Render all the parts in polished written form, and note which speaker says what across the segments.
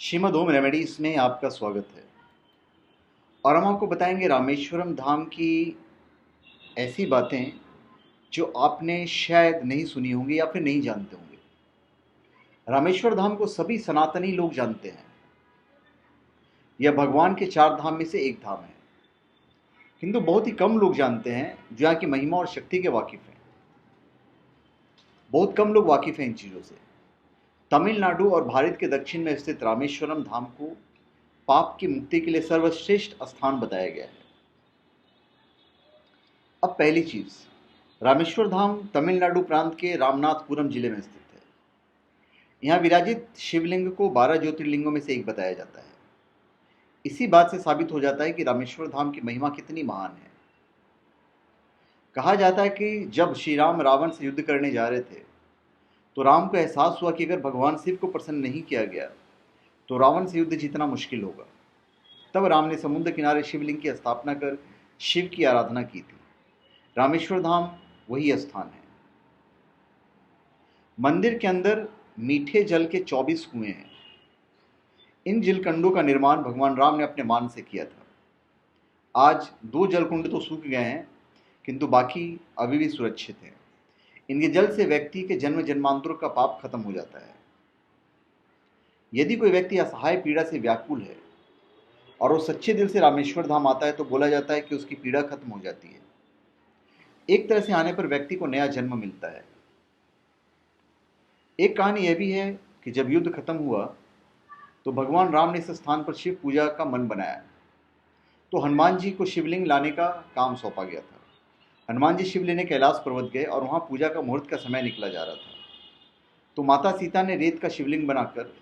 Speaker 1: श्रीमद् ओम remedies में आपका स्वागत है। और हम आपको बताएंगे रामेश्वरम धाम की ऐसी बातें जो आपने शायद नहीं सुनी होंगी या फिर नहीं जानते होंगे। रामेश्वर धाम को सभी सनातनी लोग जानते हैं। यह भगवान के 4 धाम में से एक धाम है, किंतु बहुत ही कम लोग जानते हैं जो यहाँ की महिमा और शक्ति के वाकिफ हैं। बहुत कम लोग वाकिफ हैं इन चीज़ों से। तमिलनाडु और भारत के दक्षिण में स्थित रामेश्वरम धाम को पाप की मुक्ति के लिए सर्वश्रेष्ठ स्थान बताया गया है। अब पहली चीज, रामेश्वर धाम तमिलनाडु प्रांत के रामनाथपुरम जिले में स्थित है। यहाँ विराजित शिवलिंग को 12 ज्योतिर्लिंगों में से एक बताया जाता है। इसी बात से साबित हो जाता है कि रामेश्वर धाम की महिमा कितनी महान है। कहा जाता है कि जब श्री राम रावण से युद्ध करने जा रहे थे तो राम को एहसास हुआ कि अगर भगवान शिव को प्रसन्न नहीं किया गया तो रावण से युद्ध जीतना मुश्किल होगा। तब राम ने समुद्र किनारे शिवलिंग की स्थापना कर शिव की आराधना की थी। रामेश्वर धाम वही स्थान है। मंदिर के अंदर मीठे जल के 24 कुएं हैं। इन जलकुंडों का निर्माण भगवान राम ने अपने मान से किया था। आज 2 जलकुंड तो सूख गए हैं, किंतु बाकी अभी भी सुरक्षित हैं। इनके जल से व्यक्ति के जन्म जन्मांतरों का पाप खत्म हो जाता है। यदि कोई व्यक्ति असहाय पीड़ा से व्याकुल है और वो सच्चे दिल से रामेश्वर धाम आता है तो बोला जाता है कि उसकी पीड़ा खत्म हो जाती है। एक तरह से आने पर व्यक्ति को नया जन्म मिलता है। एक कहानी यह भी है कि जब युद्ध खत्म हुआ तो भगवान राम ने इस स्थान पर शिव पूजा का मन बनाया, तो हनुमान जी को शिवलिंग लाने का काम सौंपा गया था। हनुमान जी शिव लेने कैलाश पर्वत गए और वहां पूजा का मुहूर्त का समय निकला जा रहा था। तो माता सीता ने रेत का शिवलिंग बनाकर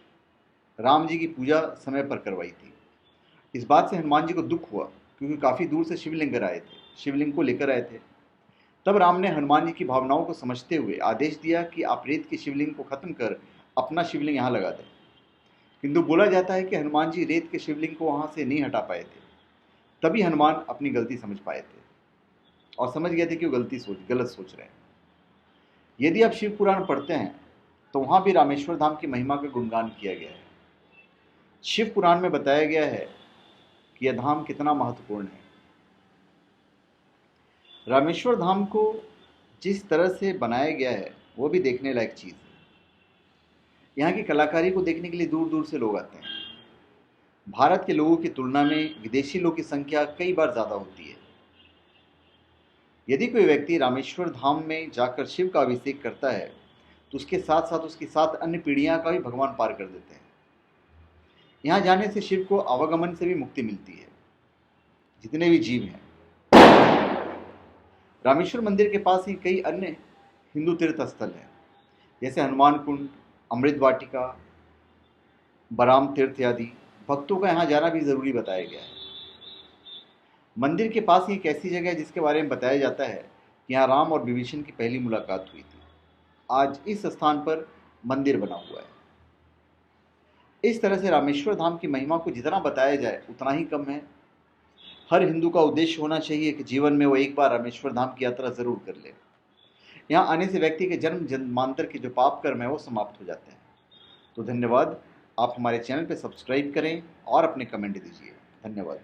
Speaker 1: राम जी की पूजा समय पर करवाई थी। इस बात से हनुमान जी को दुख हुआ, क्योंकि काफ़ी दूर से शिवलिंग को लेकर आए थे। तब राम ने हनुमान जी की भावनाओं को समझते हुए आदेश दिया कि आप रेत की शिवलिंग को खत्म कर अपना शिवलिंग यहाँ लगा दें। किंतु बोला जाता है कि हनुमान जी रेत के शिवलिंग को वहाँ से नहीं हटा पाए थे। तभी हनुमान अपनी गलती समझ पाए थे और समझ गए थे कि वो गलत सोच रहे हैं। यदि आप शिव पुराण पढ़ते हैं तो वहाँ भी रामेश्वर धाम की महिमा का गुणगान किया गया है। शिव पुराण में बताया गया है कि यह धाम कितना महत्वपूर्ण है। रामेश्वर धाम को जिस तरह से बनाया गया है वो भी देखने लायक चीज़ है। यहाँ की कलाकारी को देखने के लिए दूर दूर से लोग आते हैं। भारत के लोगों की तुलना में विदेशी लोगों की संख्या कई बार ज़्यादा होती है। यदि कोई व्यक्ति रामेश्वर धाम में जाकर शिव का अभिषेक करता है तो उसके साथ साथ उसकी 7 अन्य पीढ़ियाँ का भी भगवान पार कर देते हैं। यहाँ जाने से शिव को आवागमन से भी मुक्ति मिलती है, जितने भी जीव हैं। रामेश्वर मंदिर के पास ही कई अन्य हिंदू तीर्थ स्थल हैं, जैसे हनुमान कुंड, अमृत वाटिका, बराम तीर्थ आदि। भक्तों का यहाँ जाना भी जरूरी बताया गया है। मंदिर के पास ही एक ऐसी जगह है जिसके बारे में बताया जाता है कि यहाँ राम और विभीषण की पहली मुलाकात हुई थी। आज इस स्थान पर मंदिर बना हुआ है। इस तरह से रामेश्वर धाम की महिमा को जितना बताया जाए उतना ही कम है। हर हिंदू का उद्देश्य होना चाहिए कि जीवन में वो एक बार रामेश्वर धाम की यात्रा जरूर कर ले। यहाँ आने से व्यक्ति के जन्म जन्मांतर के जो पाप कर्म है वो समाप्त हो जाते हैं। तो धन्यवाद। आप हमारे चैनल पर सब्सक्राइब करें और अपने कमेंट दीजिए। धन्यवाद।